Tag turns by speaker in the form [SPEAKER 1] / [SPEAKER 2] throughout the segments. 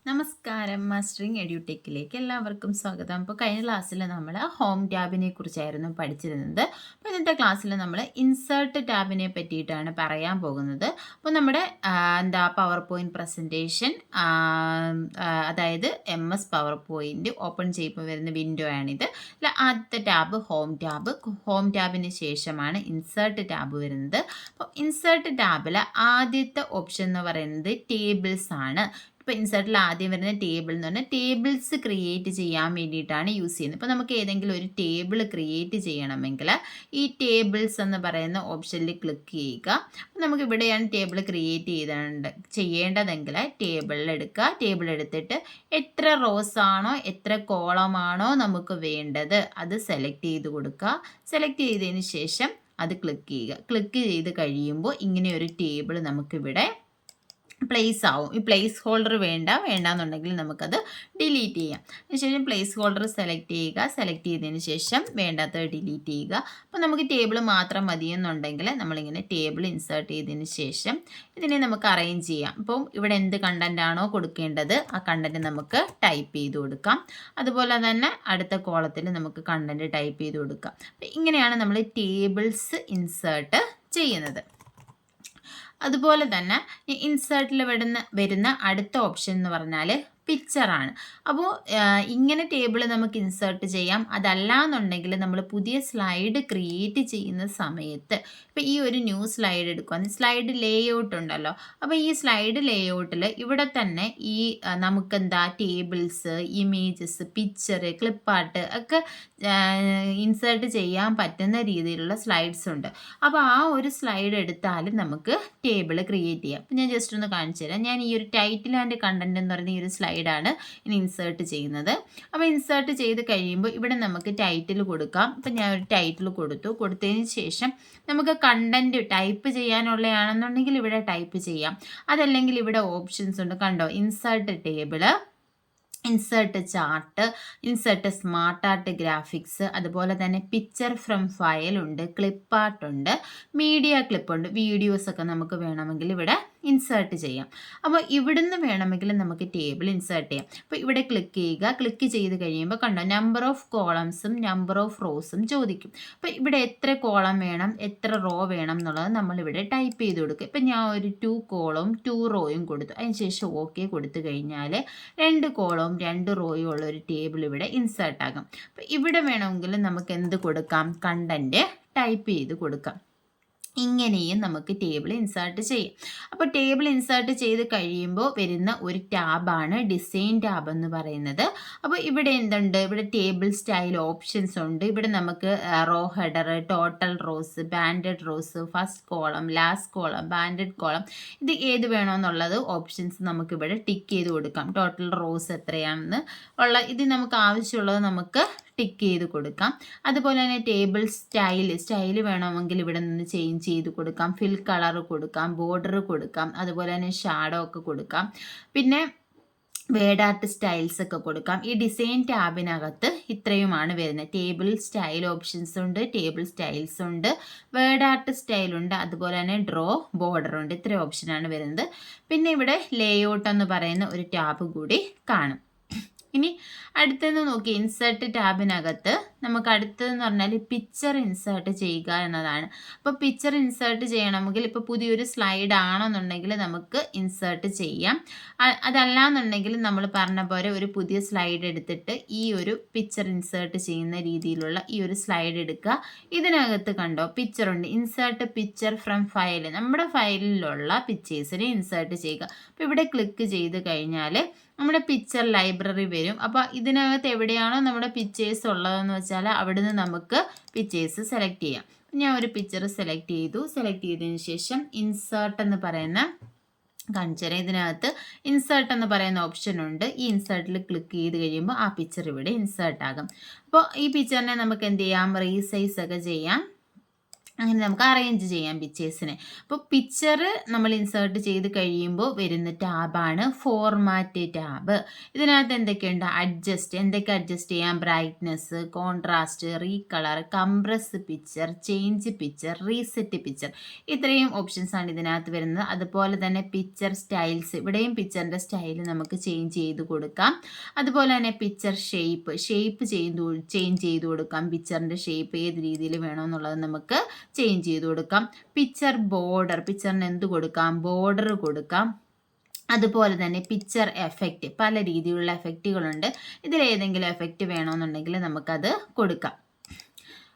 [SPEAKER 1] നമസ്കാരം, മാസ്റ്ററിങ് എഡ്യൂടെക്കിലേക്ക് എല്ലാവർക്കും സ്വാഗതം. അപ്പോൾ കഴിഞ്ഞ ക്ലാസ്സിൽ നമ്മൾ ഹോം ടാബിനെ കുറിച്ചായിരുന്നു പഠിച്ചിരുന്നത്. അപ്പോൾ ഇന്നത്തെ ക്ലാസ്സിൽ നമ്മൾ ഇൻസേർട്ട് ടാബിനെ പറ്റിയിട്ടാണ് പറയാൻ പോകുന്നത്. അപ്പോൾ നമ്മുടെ പവർ പോയിൻറ്റ് പ്രസൻറ്റേഷൻ, അതായത് MS പവർ പോയിൻറ്റ് ഓപ്പൺ ചെയ്യുമ്പോൾ വരുന്ന വിൻഡോ ആണിത്. ആദ്യത്തെ ടാബ് ഹോം ടാബിന് ശേഷമാണ് ഇൻസേർട്ട് ടാബ് വരുന്നത്. അപ്പോൾ ഇൻസേർട്ട് ടാബിൽ ആദ്യത്തെ ഓപ്ഷൻ എന്ന് പറയുന്നത് ടേബിൾസ് ആണ്. ഇപ്പോൾ ഇൻസേർട്ടിൽ ആദ്യം വരുന്ന ടേബിൾ എന്ന് പറഞ്ഞാൽ ടേബിൾസ് ക്രിയേറ്റ് ചെയ്യാൻ വേണ്ടിയിട്ടാണ് യൂസ് ചെയ്യുന്നത്. ഇപ്പോൾ നമുക്ക് ഏതെങ്കിലും ഒരു ടേബിൾ ക്രിയേറ്റ് ചെയ്യണമെങ്കിൽ ഈ ടേബിൾസ് എന്ന് പറയുന്ന ഓപ്ഷനിൽ ക്ലിക്ക് ചെയ്യുക. അപ്പോൾ നമുക്ക് ഇവിടെയാണ് ടേബിൾ ക്രിയേറ്റ് ചെയ്യേണ്ടതെങ്കിൽ ടേബിൾ എടുത്തിട്ട് എത്ര റോസ് ആണോ എത്ര കോളമാണോ നമുക്ക് വേണ്ടത് അത് സെലക്ട് ചെയ്ത് കൊടുക്കുക. സെലക്ട് ചെയ്തതിന് ശേഷം അത് ക്ലിക്ക് ചെയ്യുക. ക്ലിക്ക് ചെയ്ത് കഴിയുമ്പോൾ ഇങ്ങനെ ഒരു ടേബിൾ നമുക്കിവിടെ പ്ലേസ് ആവും. ഈ പ്ലേസ് ഹോൾഡർ വേണ്ടാന്നുണ്ടെങ്കിൽ നമുക്കത് ഡിലീറ്റ് ചെയ്യാം. അതിനുശേഷം പ്ലേസ് ഹോൾഡർ സെലക്ട് ചെയ്യുക. സെലക്ട് ചെയ്തതിന് ശേഷം വേണ്ടാത്തത് ഡിലീറ്റ് ചെയ്യുക. അപ്പോൾ നമുക്ക് ടേബിൾ മാത്രം മതിയെന്നുണ്ടെങ്കിൽ നമ്മളിങ്ങനെ ടേബിൾ ഇൻസേർട്ട് ചെയ്തതിന് ശേഷം ഇതിനെ നമുക്ക് അറേഞ്ച് ചെയ്യാം. അപ്പം ഇവിടെ എന്ത് കണ്ടൻ്റ് ആണോ കൊടുക്കേണ്ടത് ആ കണ്ടൻറ്റ് നമുക്ക് ടൈപ്പ് ചെയ്ത് കൊടുക്കാം. അതുപോലെ തന്നെ അടുത്ത കോളത്തിൽ നമുക്ക് കണ്ടൻറ്റ് ടൈപ്പ് ചെയ്ത് കൊടുക്കാം. അപ്പം ഇങ്ങനെയാണ് നമ്മൾ ടേബിൾസ് ഇൻസേർട്ട് ചെയ്യുന്നത്. അതുപോലെ തന്നെ ഈ ഇൻസേർട്ടിൽ വരുന്ന അടുത്ത ഓപ്ഷൻ എന്ന് പറഞ്ഞാൽ പിക്ചറാണ്. അപ്പോൾ ഇങ്ങനെ ടേബിൾ നമുക്ക് ഇൻസേർട്ട് ചെയ്യാം. അതല്ല എന്നുണ്ടെങ്കിൽ നമ്മൾ പുതിയ സ്ലൈഡ് ക്രിയേറ്റ് ചെയ്യുന്ന സമയത്ത് ഇപ്പോൾ ഈ ഒരു ന്യൂ സ്ലൈഡ് എടുക്കുക, സ്ലൈഡ് ലേഔട്ട് ഉണ്ടല്ലോ. അപ്പോൾ ഈ സ്ലൈഡ് ലേഔട്ടിൽ ഇവിടെ തന്നെ ഈ നമുക്കെന്താ ടേബിൾസ്, ഇമേജസ്, പിക്ചർ, ക്ലിപ്പാർട്ട് ഒക്കെ ഇൻസേർട്ട് ചെയ്യാൻ പറ്റുന്ന രീതിയിലുള്ള സ്ലൈഡ്സ് ഉണ്ട്. അപ്പോൾ ആ ഒരു സ്ലൈഡ് എടുത്താലും നമുക്ക് ടേബിൾ ക്രിയേറ്റ് ചെയ്യാം. അപ്പോൾ ഞാൻ ജസ്റ്റ് ഒന്ന് കാണിച്ചു തരാം. ഞാൻ ഈ ഒരു ടൈറ്റിൽ ആൻഡ് കണ്ടൻറ് എന്ന് പറയുന്ന ഈ ഒരു സ്ലൈഡാണ് ഇനി ഇൻസേർട്ട് ചെയ്യുന്നത്. അപ്പോൾ ഇൻസേർട്ട് ചെയ്ത് കഴിയുമ്പോൾ ഇവിടെ നമുക്ക് ടൈറ്റിൽ കൊടുക്കാം. അപ്പോൾ ഞാൻ ഒരു ടൈറ്റിൽ കൊടുത്തതിന് ശേഷം നമുക്ക് കണ്ടൻറ്റ് ടൈപ്പ് ചെയ്യാനുള്ളതാണെന്നുണ്ടെങ്കിൽ ഇവിടെ ടൈപ്പ് ചെയ്യാം. അതല്ലെങ്കിൽ ഇവിടെ ഓപ്ഷൻസ് ഉണ്ട്, കണ്ടോ, insert table, insert chart, insert smart art graphics, അതുപോലെ തന്നെ പിക്ചർ ഫ്രം ഫയൽ ഉണ്ട്, ക്ലിപ്പ് ആർട്ട് ഉണ്ട്, മീഡിയ ക്ലിപ്പ് ഉണ്ട്. വീഡിയോസൊക്കെ നമുക്ക് വേണമെങ്കിൽ ഇവിടെ ഇൻസേർട്ട് ചെയ്യാം. അപ്പോൾ ഇവിടുന്ന് വേണമെങ്കിൽ നമുക്ക് ടേബിൾ ഇൻസേർട്ട് ചെയ്യാം. അപ്പോൾ ഇവിടെ ക്ലിക്ക് ചെയ്യുക. ക്ലിക്ക് ചെയ്ത് കഴിയുമ്പോൾ കണ്ടോ നമ്പർ ഓഫ് കോളംസും നമ്പർ ഓഫ് റോസും ചോദിക്കും. അപ്പോൾ ഇവിടെ എത്ര കോളം വേണം എത്ര റോ വേണം എന്നുള്ളത് നമ്മളിവിടെ ടൈപ്പ് ചെയ്ത് കൊടുക്കുക. ഇപ്പം ഞാൻ ഒരു 2 കോളവും 2 റോയും കൊടുത്തു. അതിനുശേഷം ഓക്കെ കൊടുത്തു കഴിഞ്ഞാൽ 2 കോളവും 2 റോയും ഉള്ള ഒരു ടേബിൾ ഇവിടെ ഇൻസേർട്ട് ആകും. അപ്പോൾ ഇവിടെ വേണമെങ്കിൽ നമുക്ക് എന്ത് കൊടുക്കാം, കണ്ടൻറ്റ് ടൈപ്പ് ചെയ്ത് കൊടുക്കാം. ഇങ്ങനെയും നമുക്ക് ടേബിൾ ഇൻസേർട്ട് ചെയ്യാം. അപ്പോൾ ടേബിൾ ഇൻസേർട്ട് ചെയ്ത് കഴിയുമ്പോൾ വരുന്ന ഒരു ടാബാണ് ഡിസൈൻ ടാബ് എന്ന് പറയുന്നത്. അപ്പോൾ ഇവിടെ എന്തുണ്ട്, ഇവിടെ ടേബിൾ സ്റ്റൈൽ ഓപ്ഷൻസ് ഉണ്ട്. ഇവിടെ നമുക്ക് row header, total rows, banded rows, first column, last column, banded column, ഇത് ഏത് വേണമെന്നുള്ളത് ഓപ്ഷൻസ് നമുക്കിവിടെ ടിക്ക് ചെയ്ത് കൊടുക്കാം. ടോട്ടൽ റോസ് എത്രയാണെന്ന് ഇത് നമുക്ക് ആവശ്യമുള്ളത് നമുക്ക് ടിക്ക് ചെയ്ത് കൊടുക്കാം. അതുപോലെ തന്നെ ടേബിൾ സ്റ്റൈൽ വേണമെങ്കിൽ ഇവിടെ നിന്ന് ചേഞ്ച് ചെയ്ത് കൊടുക്കാം. ഫിൽ കളർ കൊടുക്കാം, ബോർഡർ കൊടുക്കാം, അതുപോലെ തന്നെ ഷാഡോ ഒക്കെ കൊടുക്കാം. പിന്നെ വേഡ് ആർട്ട് സ്റ്റൈൽസ് ഒക്കെ കൊടുക്കാം. ഈ ഡിസൈൻ ടാബിനകത്ത് ഇത്രയുമാണ് വരുന്നത്. ടേബിൾ സ്റ്റൈൽ ഓപ്ഷൻസ് ഉണ്ട്, ടേബിൾ സ്റ്റൈൽസ് ഉണ്ട്, വേഡ് ആർട്ട് സ്റ്റൈൽ ഉണ്ട്, അതുപോലെ തന്നെ ഡ്രോ ബോർഡർ ഉണ്ട്. ഇത്രയും ഓപ്ഷനാണ് വരുന്നത്. പിന്നെ ഇവിടെ ലേഔട്ട് എന്ന് പറയുന്ന ഒരു ടാബ് കൂടി കാണും. ഇനി അടുത്തതെന്ന് നോക്കി, ഇൻസേർട്ട് ടാബിനകത്ത് നമുക്ക് അടുത്തതെന്ന് പറഞ്ഞാൽ പിക്ചർ ഇൻസേർട്ട് ചെയ്യുക എന്നതാണ്. അപ്പോൾ പിക്ചർ ഇൻസേർട്ട് ചെയ്യണമെങ്കിൽ ഇപ്പോൾ പുതിയൊരു സ്ലൈഡ് ആണെന്നുണ്ടെങ്കിൽ നമുക്ക് ഇൻസേർട്ട് ചെയ്യാം. അതല്ലാന്നുണ്ടെങ്കിൽ നമ്മൾ പറഞ്ഞ പോലെ ഒരു പുതിയ സ്ലൈഡ് എടുത്തിട്ട് ഈ ഒരു പിക്ചർ ഇൻസേർട്ട് ചെയ്യുന്ന രീതിയിലുള്ള ഈ ഒരു സ്ലൈഡ് എടുക്കുക. ഇതിനകത്ത് കണ്ടോ പിക്ചറുണ്ട്, ഇൻസേർട്ട് പിക്ചർ ഫ്രം ഫയൽ, നമ്മുടെ ഫയലിലുള്ള പിക്ചേഴ്സിനെ ഇൻസേർട്ട് ചെയ്യുക. അപ്പോൾ ഇവിടെ ക്ലിക്ക് ചെയ്ത് കഴിഞ്ഞാൽ നമ്മുടെ പിക്ചർ ലൈബ്രറി വരും. അപ്പോൾ ഇതിനകത്ത് എവിടെയാണോ നമ്മുടെ പിക്ചേഴ്സ് ഉള്ളതെന്ന് വെച്ചാൽ അവിടുന്ന് നമുക്ക് പിക്ചേഴ്സ് സെലക്ട് ചെയ്യാം. ഞാൻ ഒരു പിക്ചർ സെലക്ട് ചെയ്തതിന് ശേഷം ഇൻസേർട്ട് എന്ന് പറയുന്ന കാണിച്ചാൽ ഇതിനകത്ത് ഇൻസേർട്ട് എന്ന് പറയുന്ന ഓപ്ഷൻ ഉണ്ട്. ഈ ഇൻസേർട്ടിൽ ക്ലിക്ക് ചെയ്ത് കഴിയുമ്പോൾ ആ പിക്ചർ ഇവിടെ ഇൻസേർട്ട് ആകും. അപ്പോൾ ഈ പിക്ചറിനെ നമുക്ക് എന്ത് ചെയ്യാം, റീസൈസ് ഒക്കെ ചെയ്യാം. അങ്ങനെ നമുക്ക് അറേഞ്ച് ചെയ്യാം പിക്ചേഴ്സിനെ. അപ്പോൾ പിക്ചർ നമ്മൾ ഇൻസേർട്ട് ചെയ്ത് കഴിയുമ്പോൾ വരുന്ന ടാബാണ് ഫോർമാറ്റ് ടാബ്. ഇതിനകത്ത് എന്തൊക്കെയുണ്ട്? എന്തൊക്കെ അഡ്ജസ്റ്റ് ചെയ്യാം? Brightness, contrast, recolour, compress picture, change picture, reset picture, ഇത്രയും ഓപ്ഷൻസ് ആണ് ഇതിനകത്ത് വരുന്നത്. അതുപോലെ തന്നെ പിക്ചർ സ്റ്റൈൽസ്, ഇവിടെയും പിക്ചറിൻ്റെ സ്റ്റൈൽ നമുക്ക് ചേഞ്ച് ചെയ്ത് കൊടുക്കാം. അതുപോലെ തന്നെ പിക്ചർ ഷേപ്പ് ചേഞ്ച് ചെയ്ത് കൊടുക്കാം. പിക്ചറിൻ്റെ ഷേപ്പ് ഏത് രീതിയിൽ വേണമെന്നുള്ളത് നമുക്ക് ചേഞ്ച് ചെയ്ത് കൊടുക്കാം. പിക്ചർ ബോർഡർ, പിക്ചറിന് എന്ത് കൊടുക്കാം? ബോർഡർ കൊടുക്കാം. അതുപോലെ തന്നെ പിക്ചർ എഫക്റ്റ്, പല രീതിയിലുള്ള എഫക്റ്റുകളുണ്ട്. ഇതിലേതെങ്കിലും എഫക്റ്റ് വേണമെന്നുണ്ടെങ്കിൽ നമുക്കത് കൊടുക്കാം.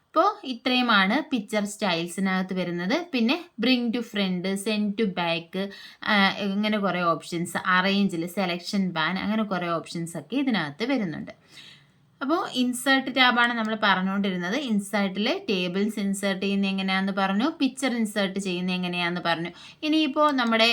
[SPEAKER 1] അപ്പോൾ ഇത്രയുമാണ് പിക്ചർ സ്റ്റൈൽസിനകത്ത് വരുന്നത്. പിന്നെ bring to front, send to back, ഇങ്ങനെ കുറേ ഓപ്ഷൻസ്, അറേഞ്ചിൽ, സെലക്ഷൻ ബാൻ, അങ്ങനെ കുറേ ഓപ്ഷൻസ് ഒക്കെ ഇതിനകത്ത് വരുന്നുണ്ട്. അപ്പോൾ ഇൻസേർട്ട് ടാബാണ് നമ്മൾ പറഞ്ഞുകൊണ്ടിരുന്നത്. ഇൻസേർട്ടിൽ ടേബിൾസ് ഇൻസേർട്ട് ചെയ്യുന്നത് എങ്ങനെയാണെന്ന് പറഞ്ഞു, പിക്ചർ ഇൻസേർട്ട് ചെയ്യുന്നത് എങ്ങനെയാണെന്ന് പറഞ്ഞു. ഇനിയിപ്പോൾ നമ്മുടെ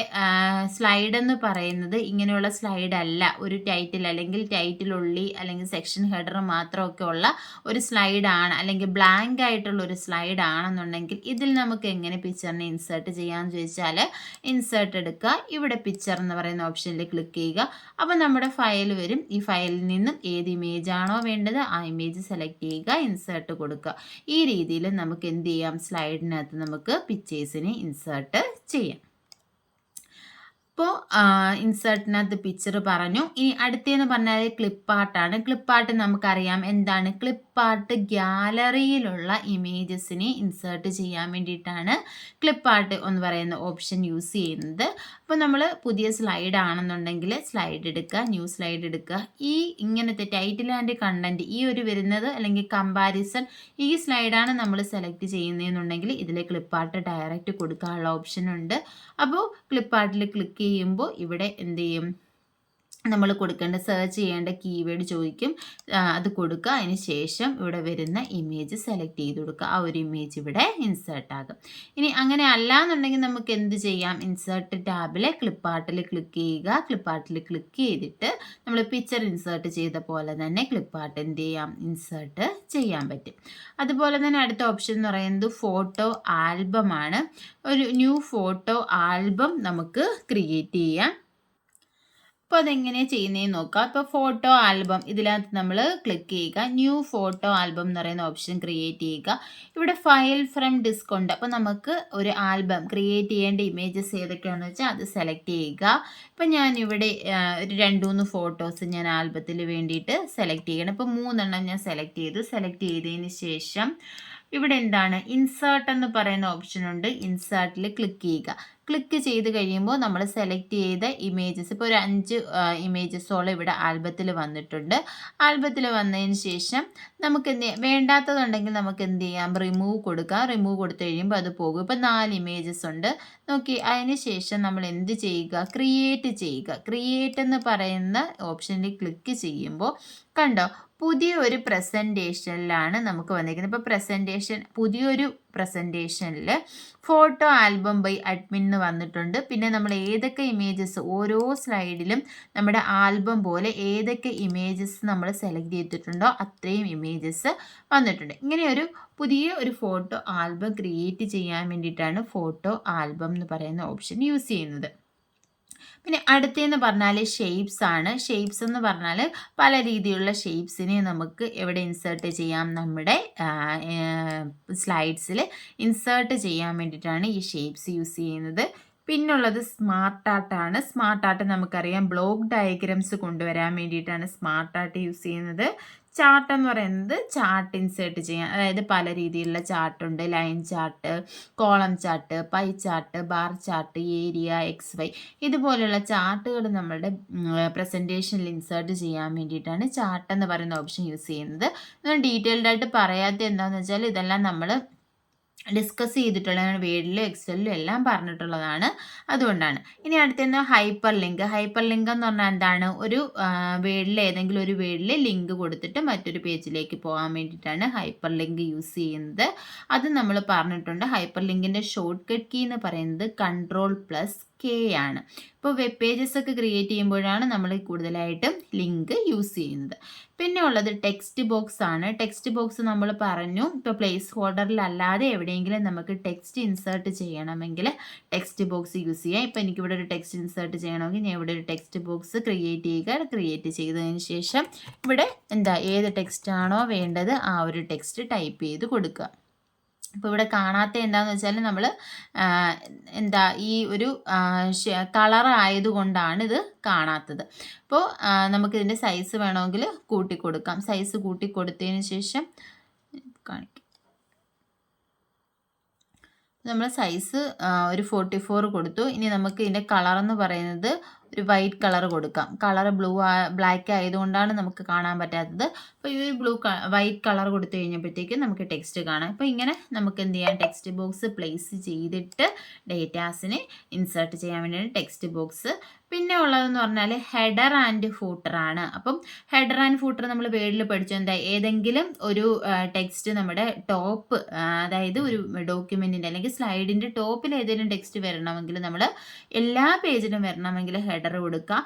[SPEAKER 1] സ്ലൈഡ് എന്ന് പറയുന്നത് ഇങ്ങനെയുള്ള സ്ലൈഡ് അല്ല, ഒരു ടൈറ്റിൽ അല്ലെങ്കിൽ ടൈറ്റിലുള്ളി അല്ലെങ്കിൽ സെക്ഷൻ ഹെഡർ മാത്രമൊക്കെ ഉള്ള ഒരു സ്ലൈഡാണ്, അല്ലെങ്കിൽ ബ്ലാങ്ക് ആയിട്ടുള്ള ഒരു സ്ലൈഡ് ആണെന്നുണ്ടെങ്കിൽ ഇതിൽ നമുക്ക് എങ്ങനെ പിക്ചറിനെ ഇൻസേർട്ട് ചെയ്യാമെന്ന് ചോദിച്ചാൽ, ഇൻസേർട്ട് എടുക്കുക, ഇവിടെ പിക്ചർ എന്ന് പറയുന്ന ഓപ്ഷനിൽ ക്ലിക്ക് ചെയ്യുക. അപ്പോൾ നമ്മുടെ ഫയൽ വരും. ഈ ഫയലിൽ നിന്നും ഏത് ഇമേജ് ആണോ വേണ്ടത് ആ ഇമേജ് സെലക്ട് ചെയ്യുക, ഇൻസേർട്ട് കൊടുക്കുക. ഈ രീതിയിൽ നമുക്ക് എന്ത് ചെയ്യാം? സ്ലൈഡിനകത്ത് നമുക്ക് പിക്ചേഴ്സിനെ ഇൻസേർട്ട് ചെയ്യാം. ഇപ്പോൾ ഇൻസേർട്ടിനകത്ത് പിക്ചർ പറഞ്ഞു. ഇനി അടുത്തതെന്ന് പറഞ്ഞാൽ ക്ലിപ്പാർട്ടാണ്. ക്ലിപ്പാർട്ട് നമുക്കറിയാം എന്താണ്? ക്ലിപ്പാർട്ട് ഗ്യാലറിയിലുള്ള ഇമേജസിനെ ഇൻസേർട്ട് ചെയ്യാൻ വേണ്ടിയിട്ടാണ് ക്ലിപ്പാർട്ട് എന്ന് പറയുന്ന ഓപ്ഷൻ യൂസ് ചെയ്യുന്നത്. അപ്പോൾ നമ്മൾ പുതിയ സ്ലൈഡ് ആണെന്നുണ്ടെങ്കിൽ സ്ലൈഡ് എടുക്കുക, ന്യൂ സ്ലൈഡ് എടുക്കുക. ഈ ഇങ്ങനത്തെ ടൈറ്റിൽ ആൻഡ് കണ്ടന്റ് ഈ ഒരു വരുന്നത് അല്ലെങ്കിൽ കമ്പാരിസൺ, ഈ സ്ലൈഡാണ് നമ്മൾ സെലക്ട് ചെയ്യുന്നതെന്നുണ്ടെങ്കിൽ ഇതിൽ ക്ലിപ്പാർട്ട് ഡയറക്റ്റ് കൊടുക്കാനുള്ള ഓപ്ഷൻ ഉണ്ട്. അപ്പോൾ ക്ലിപ്പാർട്ടിൽ ക്ലിക്ക് ചെയ്യുമ്പോൾ ഇവിടെ എന്ത് ചെയ്യും? നമ്മൾ കൊടുക്കേണ്ട സെർച്ച് ചെയ്യേണ്ട കീവേഡ് ചോദിക്കും, അത് കൊടുക്കുക. അതിന് ശേഷം ഇവിടെ വരുന്ന ഇമേജ് സെലക്ട് ചെയ്ത് കൊടുക്കുക. ആ ഒരു ഇമേജ് ഇവിടെ ഇൻസേർട്ട് ആകും. ഇനി അങ്ങനെ അല്ല എന്നുണ്ടെങ്കിൽ നമുക്ക് എന്ത് ചെയ്യാം? ഇൻസേർട്ട് ടാബിൽ ക്ലിപ്പാർട്ടിൽ ക്ലിക്ക് ചെയ്യുക. ക്ലിപ്പാർട്ടിൽ ക്ലിക്ക് ചെയ്തിട്ട് നമ്മൾ പിക്ചർ ഇൻസേർട്ട് ചെയ്ത പോലെ തന്നെ ക്ലിപ്പാർട്ട് എന്ത് ചെയ്യാം? ഇൻസേർട്ട് ചെയ്യാൻ പറ്റും. അതുപോലെ തന്നെ അടുത്ത ഓപ്ഷൻ എന്ന് പറയുന്നത് ഫോട്ടോ ആൽബമാണ്. ഒരു ന്യൂ ഫോട്ടോ ആൽബം നമുക്ക് ക്രിയേറ്റ് ചെയ്യാം. അപ്പോൾ അതെങ്ങനെയാണ് ചെയ്യുന്നതെന്ന് നോക്കാം. ഇപ്പോൾ ഫോട്ടോ ആൽബം ഇതിനകത്ത് നമ്മൾ ക്ലിക്ക് ചെയ്യുക. ന്യൂ ഫോട്ടോ ആൽബം എന്ന് പറയുന്ന ഓപ്ഷൻ ക്രിയേറ്റ് ചെയ്യുക. ഇവിടെ ഫയൽ ഫ്രം ഡിസ്ക് ഉണ്ട്. അപ്പോൾ നമുക്ക് ഒരു ആൽബം ക്രിയേറ്റ് ചെയ്യേണ്ട ഇമേജസ് ഏതൊക്കെയാണെന്ന് വെച്ചാൽ അത് സെലക്ട് ചെയ്യുക. ഇപ്പം ഞാനിവിടെ ഒരു 2-3 ഫോട്ടോസ് ഞാൻ ആൽബത്തിൽ വേണ്ടിയിട്ട് സെലക്ട് ചെയ്യണം. ഇപ്പോൾ 3 ഞാൻ സെലക്ട് ചെയ്തതിന് ശേഷം ഇവിടെ എന്താണ്? ഇൻസേർട്ട് എന്ന് പറയുന്ന ഓപ്ഷൻ ഉണ്ട്. ഇൻസേർട്ടിൽ ക്ലിക്ക് ചെയ്യുക. ക്ലിക്ക് ചെയ്ത് കഴിയുമ്പോൾ നമ്മൾ സെലക്ട് ചെയ്ത ഇമേജസ്, ഇപ്പോൾ ഒരു 5 ഇമേജസോളം ഇവിടെ ആൽബത്തിൽ വന്നിട്ടുണ്ട്. ആൽബത്തിൽ വന്നതിന് ശേഷം നമുക്ക് വേണ്ടാത്തതുണ്ടെങ്കിൽ നമുക്ക് എന്ത് ചെയ്യാം? റിമൂവ് കൊടുക്കാം. റിമൂവ് കൊടുത്തു കഴിയുമ്പോൾ അത് പോകും. ഇപ്പോൾ 4 ഇമേജസ് ഉണ്ട്. നോക്കി, അതിന് ശേഷം നമ്മൾ എന്ത് ചെയ്യുക? ക്രിയേറ്റ് ചെയ്യുക. ക്രിയേറ്റ് എന്ന് പറയുന്ന ഓപ്ഷനിൽ ക്ലിക്ക് ചെയ്യുമ്പോൾ കണ്ടോ, പുതിയൊരു പ്രസൻറ്റേഷനിലാണ് നമുക്ക് വന്നിരിക്കുന്നത്. ഇപ്പോൾ പുതിയൊരു പ്രസൻറ്റേഷനിൽ ഫോട്ടോ ആൽബം ബൈ അഡ്മിൻ എന്ന് വന്നിട്ടുണ്ട്. പിന്നെ നമ്മൾ ഏതൊക്കെ ഇമേജസ്, ഓരോ സ്ലൈഡിലും നമ്മുടെ ആൽബം പോലെ ഏതൊക്കെ ഇമേജസ് നമ്മൾ സെലക്ട് ചെയ്തിട്ടുണ്ടോ അത്രയും ഇമേജസ് വന്നിട്ടുണ്ട്. ഇങ്ങനെ പുതിയ ഒരു ഫോട്ടോ ആൽബം ക്രിയേറ്റ് ചെയ്യാൻ വേണ്ടിയിട്ടാണ് ഫോട്ടോ ആൽബം എന്ന് പറയുന്ന ഓപ്ഷൻ യൂസ് ചെയ്യുന്നത്. പിന്നെ അടുത്തതെന്ന് പറഞ്ഞാൽ ഷേപ്സ് ആണ്. ഷേപ്സ് എന്ന് പറഞ്ഞാൽ പല രീതിയിലുള്ള ഷേപ്സിനെ നമുക്ക് എവിടെ ഇൻസേർട്ട് ചെയ്യാം? നമ്മുടെ സ്ലൈഡ്സിൽ ഇൻസേർട്ട് ചെയ്യാൻ വേണ്ടിയിട്ടാണ് ഈ ഷേപ്സ് യൂസ് ചെയ്യുന്നത്. പിന്നുള്ളത് സ്മാർട്ട് ആർട്ടാണ്. സ്മാർട്ട് ആർട്ട് നമുക്കറിയാം ബ്ലോക്ക് ഡയഗ്രംസ് കൊണ്ടുവരാൻ വേണ്ടിയിട്ടാണ് സ്മാർട്ട് ആർട്ട് യൂസ് ചെയ്യുന്നത്. ചാർട്ട് എന്ന് പറയുന്നത് ചാർട്ട് ഇൻസേർട്ട് ചെയ്യാൻ, അതായത് പല രീതിയിലുള്ള ചാർട്ടുണ്ട്. Line chart, column chart, pie chart, bar chart, area, XY ഇതുപോലെയുള്ള ചാർട്ടുകൾ നമ്മളുടെ പ്രസൻറ്റേഷനിൽ ഇൻസേർട്ട് ചെയ്യാൻ വേണ്ടിയിട്ടാണ് ചാർട്ട് എന്ന് പറയുന്ന ഓപ്ഷൻ യൂസ് ചെയ്യുന്നത്. ഡീറ്റെയിൽഡ് ആയിട്ട് പറയാത്ത എന്താണെന്ന് വെച്ചാൽ ഇതെല്ലാം നമ്മൾ ഡിസ്കസ് ചെയ്തിട്ടുള്ളതാണ്, വേർഡിലും എക്സലിലും എല്ലാം പറഞ്ഞിട്ടുള്ളതാണ്, അതുകൊണ്ടാണ്. ഇനി അടുത്തത് ഹൈപ്പർ ലിങ്ക്. ഹൈപ്പർ ലിങ്ക് എന്ന് പറഞ്ഞാൽ എന്താണ്? ഒരു വേർഡിൽ ഏതെങ്കിലും ഒരു വേർഡിൽ ലിങ്ക് കൊടുത്തിട്ട് മറ്റൊരു പേജിലേക്ക് പോകാൻ വേണ്ടിയിട്ടാണ് ഹൈപ്പർ ലിങ്ക് യൂസ് ചെയ്യുന്നത്. അത് നമ്മൾ പറഞ്ഞിട്ടുണ്ട്. ഹൈപ്പർ ലിങ്കിൻ്റെ ഷോർട്ട് കട്ട് കീ എന്ന് പറയുന്നത് Ctrl+K K ആണ്. ഇപ്പോൾ വെബ് പേജസ് ഒക്കെ ക്രിയേറ്റ് ചെയ്യുമ്പോഴാണ് നമ്മൾ കൂടുതലായിട്ടും ലിങ്ക് യൂസ് ചെയ്യുന്നത്. പിന്നെ ഉള്ളത് ടെക്സ്റ്റ് ബോക്സ് ആണ്. ടെക്സ്റ്റ് ബോക്സ് നമ്മൾ പറഞ്ഞു, ഇപ്പോൾ പ്ലേസ് ഹോൾഡറിലല്ലാതെ എവിടെയെങ്കിലും നമുക്ക് ടെക്സ്റ്റ് ഇൻസേർട്ട് ചെയ്യണമെങ്കിൽ ടെക്സ്റ്റ് ബോക്സ് യൂസ് ചെയ്യാം. ഇപ്പോൾ എനിക്കിവിടെ ഒരു ടെക്സ്റ്റ് ഇൻസേർട്ട് ചെയ്യണമെങ്കിൽ ഞാൻ ഇവിടെ ഒരു ടെക്സ്റ്റ് ബോക്സ് ക്രിയേറ്റ് ചെയ്യുക. ക്രിയേറ്റ് ചെയ്തതിന് ശേഷം ഇവിടെ ഏത് ടെക്സ്റ്റ് ആണോ വേണ്ടത് ആ ഒരു ടെക്സ്റ്റ് ടൈപ്പ് ചെയ്ത് കൊടുക്കുക. അപ്പോൾ ഇവിടെ കാണാത്ത എന്താണെന്ന് വെച്ചാൽ നമ്മൾ ഈ ഒരു കളർ ആയതുകൊണ്ടാണ് ഇത് കാണാത്തത്. അപ്പോൾ നമുക്കിതിൻ്റെ സൈസ് വേണമെങ്കിൽ കൂട്ടിക്കൊടുക്കാം. സൈസ് കൂട്ടിക്കൊടുത്തതിന് ശേഷം കാണിക്കാം. നമ്മൾ സൈസ് ഒരു 44 കൊടുത്തു. ഇനി നമുക്ക് ഇതിൻ്റെ കളർ എന്ന് പറയുന്നത് ഒരു വൈറ്റ് കളർ കൊടുക്കാം. കളർ ബ്ലാക്ക് ആയതുകൊണ്ടാണ് നമുക്ക് കാണാൻ പറ്റാത്തത്. അപ്പോൾ ഈ ഒരു വൈറ്റ് കളർ കൊടുത്തു കഴിഞ്ഞപ്പോഴത്തേക്കും നമുക്ക് ടെക്സ്റ്റ് കാണാം. അപ്പോൾ ഇങ്ങനെ നമുക്ക് എന്ത് ചെയ്യാം, ടെക്സ്റ്റ് ബോക്സ് പ്ലേസ് ചെയ്തിട്ട് ഡേറ്റാസിനെ ഇൻസേർട്ട് ചെയ്യാൻ വേണ്ടിയാണ് ടെക്സ്റ്റ് ബോക്സ്. പിന്നെ ഉള്ളതെന്ന് പറഞ്ഞാൽ ഹെഡർ ആൻഡ് ഫൂട്ടർ ആണ്. അപ്പം ഹെഡർ ആൻഡ് ഫൂട്ടർ നമ്മൾ വേർഡിൽ പഠിച്ചു. ഏതെങ്കിലും ഒരു ടെക്സ്റ്റ് നമ്മുടെ ടോപ്പ്, അതായത് ഒരു ഡോക്യുമെൻറ്റിൻ്റെ അല്ലെങ്കിൽ സ്ലൈഡിൻ്റെ ടോപ്പിൽ ഏതെങ്കിലും ടെക്സ്റ്റ് വരണമെങ്കിൽ നമ്മൾ എല്ലാ പേജിലും വരണമെങ്കിൽ ഹെഡർ കൊടുക്കുക.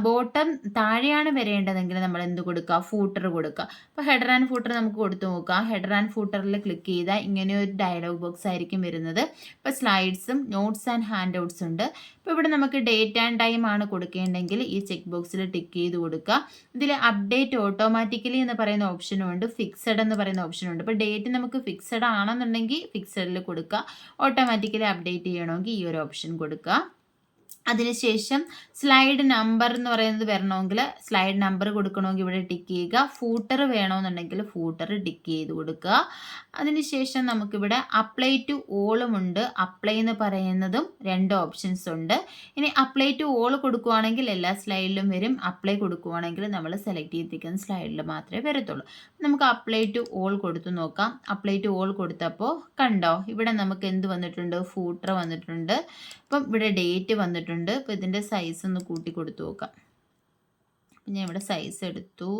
[SPEAKER 1] ബോട്ടം താഴെയാണ് വരേണ്ടതെങ്കിൽ നമ്മൾ എന്ത് കൊടുക്കുക, ഫൂട്ടർ കൊടുക്കുക. അപ്പോൾ ഹെഡർ ആൻഡ് ഫൂട്ടർ നമുക്ക് കൊടുത്തു നോക്കാം. ഹെഡർ ആൻഡ് ഫൂട്ടറിൽ ക്ലിക്ക് ചെയ്താൽ ഇങ്ങനെ ഒരു ഡയലോഗ് ബോക്സ് ആയിരിക്കും വരുന്നത്. ഇപ്പോൾ സ്ലൈഡ്സും നോട്ട്സ് ആൻഡ് ഹാൻഡ് ഔട്ട്സ് ഉണ്ട്. ഇപ്പോൾ ഇവിടെ നമുക്ക് ഡേറ്റ് ആൻഡ് ടൈം ആണ് കൊടുക്കേണ്ടെങ്കിൽ ഈ ചെക്ക് ബോക്സിൽ ടിക്ക് ചെയ്ത് കൊടുക്കുക. ഇതിൽ അപ്ഡേറ്റ് ഓട്ടോമാറ്റിക്കലി എന്ന് പറയുന്ന ഓപ്ഷനും ഉണ്ട്, ഫിക്സഡ് എന്ന് പറയുന്ന ഓപ്ഷനും ഉണ്ട്. ഇപ്പോൾ ഡേറ്റ് നമുക്ക് ഫിക്സഡ് ആണെന്നുണ്ടെങ്കിൽ ഫിക്സഡിൽ കൊടുക്കുക. ഓട്ടോമാറ്റിക്കലി അപ്ഡേറ്റ് ചെയ്യണമെങ്കിൽ ഈ ഒരു ഓപ്ഷൻ കൊടുക്കുക. അതിനുശേഷം സ്ലൈഡ് നമ്പർ എന്ന് പറയുന്നത് വരണമെങ്കിൽ സ്ലൈഡ് നമ്പർ കൊടുക്കണമെങ്കിൽ ഇവിടെ ടിക്ക് ചെയ്യുക. ഫൂട്ടർ വേണമെന്നുണ്ടെങ്കിൽ ഫൂട്ടർ ടിക്ക് ചെയ്ത് കൊടുക്കുക. അതിനുശേഷം നമുക്കിവിടെ അപ്ലൈ ടു ഓളുമുണ്ട്. അപ്ലൈ എന്ന് പറയുന്നതും 2 ഓപ്ഷൻസ് ഉണ്ട്. ഇനി അപ്ലൈ ടു ഓൾ കൊടുക്കുകയാണെങ്കിൽ എല്ലാ സ്ലൈഡിലും വരും. അപ്ലൈ കൊടുക്കുകയാണെങ്കിൽ നമ്മൾ സെലക്ട് ചെയ്തിരിക്കുന്ന സ്ലൈഡിൽ മാത്രമേ വരത്തുള്ളൂ. നമുക്ക് അപ്ലൈ ടു ഓൾ കൊടുത്തു നോക്കാം. അപ്ലൈ ടു ഓൾ കൊടുത്തപ്പോൾ കണ്ടോ, ഇവിടെ നമുക്ക് എന്ത് വന്നിട്ടുണ്ട്, ഫൂട്ടർ വന്നിട്ടുണ്ട്. അപ്പം ഇവിടെ ഡേറ്റ് വന്നിട്ടുണ്ട്. അപ്പോൾ ഇതിൻ്റെ സൈസ് ഒന്ന് കൂട്ടി കൊടുത്തു നോക്കാം. ഞാൻ ഇവിടെ സൈസ് എടുത്തു,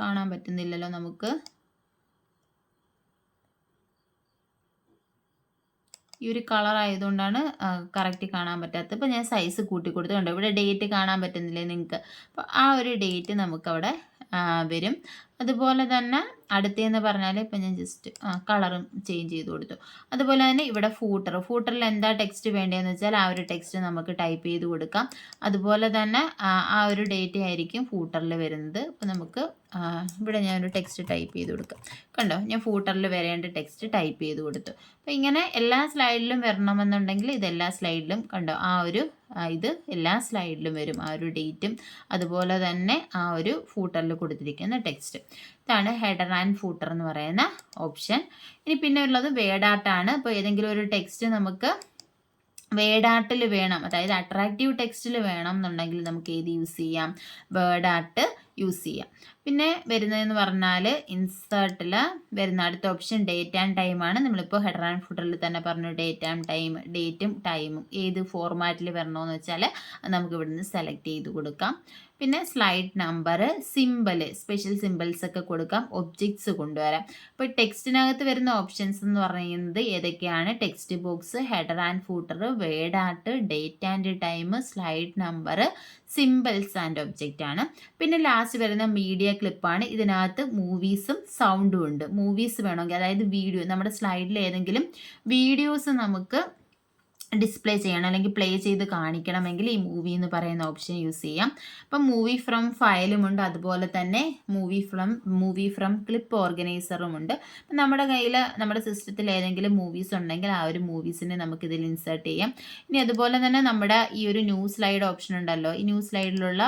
[SPEAKER 1] കാണാൻ പറ്റുന്നില്ലല്ലോ നമുക്ക്. ഈ ഒരു കളർ ആയതുകൊണ്ടാണ് കറക്റ്റ് കാണാൻ പറ്റാത്തത്. ഇപ്പോൾ ഞാൻ സൈസ് കൂട്ടി കൊടുത്തുകൊണ്ട് ഇവിടെ ഡേറ്റ് കാണാൻ പറ്റുന്നില്ലേ നിങ്ങൾക്ക്. അപ്പോൾ ആ ഒരു ഡേറ്റ് നമുക്കവിടെ വരും. അതുപോലെ തന്നെ അടുത്തതെന്ന് പറഞ്ഞാൽ ഇപ്പോൾ ഞാൻ ജസ്റ്റ് കളറും ചേഞ്ച് ചെയ്ത് കൊടുത്തു. അതുപോലെ തന്നെ ഇവിടെ ഫൂട്ടറിൽ എന്താ ടെക്സ്റ്റ് വേണ്ടതെന്ന് വെച്ചാൽ ആ ഒരു ടെക്സ്റ്റ് നമുക്ക് ടൈപ്പ് ചെയ്ത് കൊടുക്കാം. അതുപോലെ തന്നെ ആ ഒരു ഡേറ്റ് ആയിരിക്കും ഫൂട്ടറിൽ വരുന്നത്. അപ്പോൾ നമുക്ക് ഇവിടെ ഞാനൊരു ടെക്സ്റ്റ് ടൈപ്പ് ചെയ്ത് കൊടുക്കാം. കണ്ടോ, ഞാൻ ഫൂട്ടറിൽ വരേണ്ട ടെക്സ്റ്റ് ടൈപ്പ് ചെയ്ത് കൊടുത്തു. അപ്പോൾ ഇങ്ങനെ എല്ലാ സ്ലൈഡിലും വരണമെന്നുണ്ടെങ്കിൽ ഇതെല്ലാ സ്ലൈഡിലും കണ്ടോ, ഇത് എല്ലാ സ്ലൈഡിലും വരും. ആ ഒരു ഡേറ്റും അതുപോലെ തന്നെ ആ ഒരു ഫൂട്ടറിൽ കൊടുത്തിരിക്കുന്ന ടെക്സ്റ്റ്. ഇതാണ് ഹെഡർ ആൻഡ് ഫൂട്ടർ എന്ന് പറയുന്ന ഓപ്ഷൻ. ഇനി പിന്നെ ഉള്ളത് വേഡ് ആർട്ടാണ്. ഇപ്പോൾ ഏതെങ്കിലും ഒരു ടെക്സ്റ്റ് നമുക്ക് വേഡ് ആർട്ടിൽ വേണം, അതായത് അട്രാക്റ്റീവ് ടെക്സ്റ്റിൽ വേണം എന്നുണ്ടെങ്കിൽ നമുക്ക് ഏത് യൂസ് ചെയ്യാം, വേഡ് ആർട്ട് യൂസ് ചെയ്യാം. പിന്നെ വരുന്നതെന്ന് പറഞ്ഞാൽ ഇൻസേർട്ടിൽ വരുന്ന അടുത്ത ഓപ്ഷൻ ഡേറ്റ് ആൻഡ് ടൈമാണ്. നമ്മളിപ്പോൾ ഹെഡർ ആൻഡ് ഫൂട്ടറിൽ തന്നെ പറഞ്ഞു ഡേറ്റ് ആൻഡ് ടൈം, ഡേറ്റും ടൈമും ഏത് ഫോർമാറ്റിൽ വരണമെന്ന് വെച്ചാൽ നമുക്ക് ഇവിടുന്ന് സെലക്ട് ചെയ്ത് കൊടുക്കാം. പിന്നെ slide number, simple, special symbols ഒക്കെ കൊടുക്കാം, ഒബ്ജക്ട്സ് കൊണ്ടുവരാം. അപ്പോൾ ടെക്സ്റ്റിനകത്ത് വരുന്ന ഓപ്ഷൻസ് എന്ന് പറയുന്നത് ഏതൊക്കെയാണ്, text box, header and footer, word art, date and time, slide number, symbols and object ആണ്. പിന്നെ ലാസ്റ്റ് വരുന്ന മീഡിയ ക്ലിപ്പാണ്. ഇതിനകത്ത് മൂവീസും സൗണ്ടും ഉണ്ട്. മൂവീസ് വേണമെങ്കിൽ, അതായത് വീഡിയോ, നമ്മുടെ സ്ലൈഡിൽ ഏതെങ്കിലും വീഡിയോസ് നമുക്ക് ഡിസ്പ്ലേ ചെയ്യണം അല്ലെങ്കിൽ പ്ലേ ചെയ്ത് കാണിക്കണമെങ്കിൽ ഈ മൂവി എന്ന് പറയുന്ന ഓപ്ഷൻ യൂസ് ചെയ്യാം. അപ്പം മൂവി ഫ്രം ഫയലുമുണ്ട്, അതുപോലെ തന്നെ മൂവി ഫ്രം ക്ലിപ്പ് ഓർഗനൈസറും ഉണ്ട്. അപ്പം നമ്മുടെ കയ്യിൽ നമ്മുടെ സിസ്റ്റത്തിൽ ഏതെങ്കിലും മൂവീസ് ഉണ്ടെങ്കിൽ ആ ഒരു മൂവീസിനെ നമുക്കിതിൽ ഇൻസേർട്ട് ചെയ്യാം. ഇനി അതുപോലെ തന്നെ നമ്മുടെ ഈ ഒരു ന്യൂ സ്ലൈഡ് ഓപ്ഷൻ ഉണ്ടല്ലോ, ഈ ന്യൂ സ്ലൈഡിലുള്ള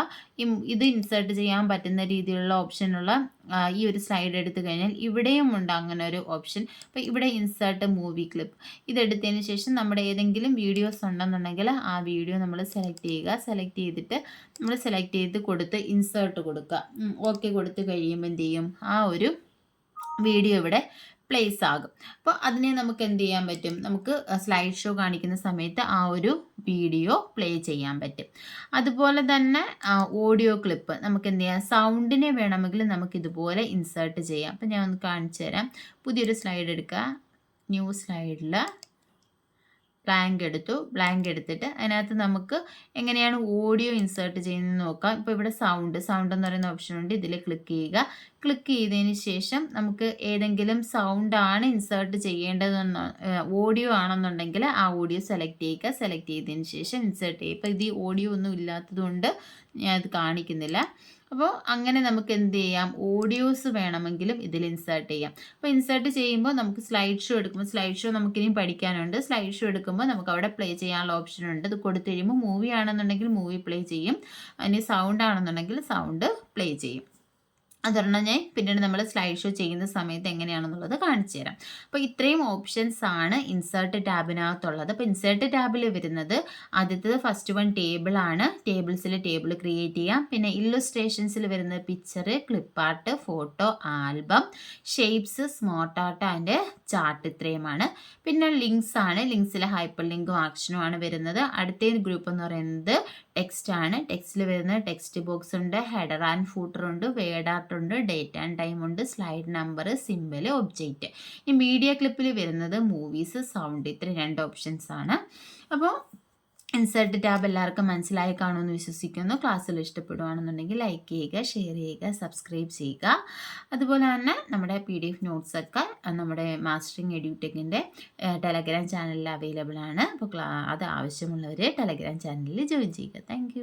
[SPEAKER 1] ഇത് ഇൻസേർട്ട് ചെയ്യാൻ പറ്റുന്ന രീതിയിലുള്ള ഓപ്ഷനുള്ള ഈ ഒരു സ്ലൈഡ് എടുത്തു കഴിഞ്ഞാൽ ഇവിടെയും ഉണ്ട് അങ്ങനെ ഒരു ഓപ്ഷൻ. അപ്പോൾ ഇവിടെ ഇൻസേർട്ട് മൂവി ക്ലിപ്പ് ഇതെടുത്തതിന് ശേഷം നമ്മുടെ ഏതെങ്കിലും വീഡിയോസ് ഉണ്ടെന്നുണ്ടെങ്കിൽ ആ വീഡിയോ നമ്മൾ സെലക്ട് ചെയ്യുക. സെലക്ട് ചെയ്തിട്ട് നമ്മൾ സെലക്ട് ചെയ്ത് കൊടുത്ത് ഇൻസേർട്ട് കൊടുക്കുക. ഓക്കെ കൊടുത്ത് കഴിയുമ്പോൾ എന്ത് ചെയ്യും, ആ ഒരു വീഡിയോ ഇവിടെ പ്ലേസ് ആകും. അപ്പോൾ അതിനെ നമുക്ക് എന്ത് ചെയ്യാൻ പറ്റും, നമുക്ക് സ്ലൈഡ് ഷോ കാണിക്കുന്ന സമയത്ത് ആ ഒരു വീഡിയോ പ്ലേ ചെയ്യാൻ പറ്റും. അതുപോലെ തന്നെ ഓഡിയോ ക്ലിപ്പ് നമുക്ക് എന്ത് ചെയ്യാം, സൗണ്ടിനെ വേണമെങ്കിൽ നമുക്ക് ഇതുപോലെ ഇൻസേർട്ട് ചെയ്യാം. അപ്പോൾ ഞാൻ ഒന്ന് കാണിച്ചു തരാം. പുതിയൊരു സ്ലൈഡ് എടുക്കുക, ന്യൂ സ്ലൈഡിൽ ബ്ലാങ്ക് എടുത്തിട്ട് അതിനകത്ത് നമുക്ക് എങ്ങനെയാണ് ഓഡിയോ ഇൻസേർട്ട് ചെയ്യുന്നത് നോക്കാം. ഇപ്പോൾ ഇവിടെ സൗണ്ട് എന്ന് പറയുന്ന ഓപ്ഷൻ ഉണ്ട്. ഇതിൽ ക്ലിക്ക് ചെയ്യുക. ക്ലിക്ക് ചെയ്തതിന് ശേഷം നമുക്ക് ഏതെങ്കിലും സൗണ്ടാണ് ഇൻസേർട്ട് ചെയ്യേണ്ടതെന്ന് ഓഡിയോ ആണെന്നുണ്ടെങ്കിൽ ആ ഓഡിയോ സെലക്ട് ചെയ്യുക. സെലക്ട് ചെയ്തതിന് ശേഷം ഇൻസേർട്ട് ചെയ്യുക. ഇപ്പോൾ ഇത് ഓഡിയോ ഒന്നും ഇല്ലാത്തതുകൊണ്ട് ഞാൻ അത് കാണിക്കുന്നില്ല. അപ്പോൾ അങ്ങനെ നമുക്ക് എന്ത് ചെയ്യാം, ഓഡിയോസ് വേണമെങ്കിലും ഇതിൽ ഇൻസേർട്ട് ചെയ്യാം. അപ്പോൾ ഇൻസേർട്ട് ചെയ്യുമ്പോൾ നമുക്ക് സ്ലൈഡ് ഷോ എടുക്കുമ്പോൾ സ്ലൈഡ് ഷോ നമുക്കിനിയും പഠിക്കാനുണ്ട്. സ്ലൈഡ് ഷോ എടുക്കുമ്പോൾ നമുക്ക് അവിടെ പ്ലേ ചെയ്യാനുള്ള ഓപ്ഷൻ ഉണ്ട്. ഇത് കൊടുത്തു കഴിയുമ്പോൾ മൂവി ആണെന്നുണ്ടെങ്കിൽ മൂവി പ്ലേ ചെയ്യും, ഇനി സൗണ്ട് ആണെന്നുണ്ടെങ്കിൽ സൗണ്ട് പ്ലേ ചെയ്യും. അതൊരെണ്ണം ഞാൻ പിന്നീട് നമ്മൾ സ്ലൈഡ് ഷോ ചെയ്യുന്ന സമയത്ത് എങ്ങനെയാണെന്നുള്ളത് കാണിച്ചു തരാം. അപ്പോൾ ഇത്രയും ഓപ്ഷൻസ് ആണ് ഇൻസേർട്ട് ടാബിനകത്തുള്ളത്. അപ്പോൾ ഇൻസേർട്ട് ടാബിൽ വരുന്നത് ആദ്യത്തേത് ഫസ്റ്റ് വൺ ടേബിൾ ആണ്. ടേബിൾസിൽ ടേബിൾ ക്രിയേറ്റ് ചെയ്യാം. പിന്നെ ഇല്ലുസ്ട്രേഷൻസിൽ വരുന്നത് picture, clip art, photo, album, shapes, smart art and chart, ഇത്രയുമാണ്. പിന്നെ ലിങ്ക്സ് ആണ്. ലിങ്ക്സിൽ ഹൈപ്പർ ലിങ്കും ആക്ഷനും ആണ് വരുന്നത്. അടുത്ത ഗ്രൂപ്പ് എന്ന് പറയുന്നത് ടെക്സ്റ്റ് ആണ്. ടെക്സ്റ്റിൽ വരുന്നത് ടെക്സ്റ്റ് ബോക്സ് ഉണ്ട്, ഹെഡർ ആൻഡ് ഫൂട്ടർ ഉണ്ട്, വേർഡ് ആർട്ട് ഉണ്ട്, ഡേറ്റ് ആൻഡ് ടൈം ഉണ്ട്, സ്ലൈഡ് നമ്പർ, സിംബൽ, ഒബ്ജക്റ്റ്. ഈ മീഡിയ ക്ലിപ്പിൽ വരുന്നത് മൂവീസ്, സൗണ്ട്, ഇത്ര 2 ഓപ്ഷൻസ് ആണ്. അപ്പോൾ ഇൻസേർട്ട് ടാബ് എല്ലാവർക്കും മനസ്സിലായി കാണുമെന്ന് വിശ്വസിക്കുന്നു. ക്ലാസ്സിൽ ഇഷ്ടപ്പെടുകയാണെന്നുണ്ടെങ്കിൽ ലൈക്ക് ചെയ്യുക, ഷെയർ ചെയ്യുക, സബ്സ്ക്രൈബ് ചെയ്യുക. അതുപോലെ തന്നെ നമ്മുടെ PDF നോട്ട്സൊക്കെ നമ്മുടെ മാസ്റ്ററിങ് എഡ്യൂടെക്കിൻ്റെ ടെലഗ്രാം ചാനലിൽ അവൈലബിൾ ആണ്. അപ്പോൾ അത് ആവശ്യമുള്ളവർ ടെലഗ്രാം ചാനലിൽ ജോയിൻ ചെയ്യുക. താങ്ക്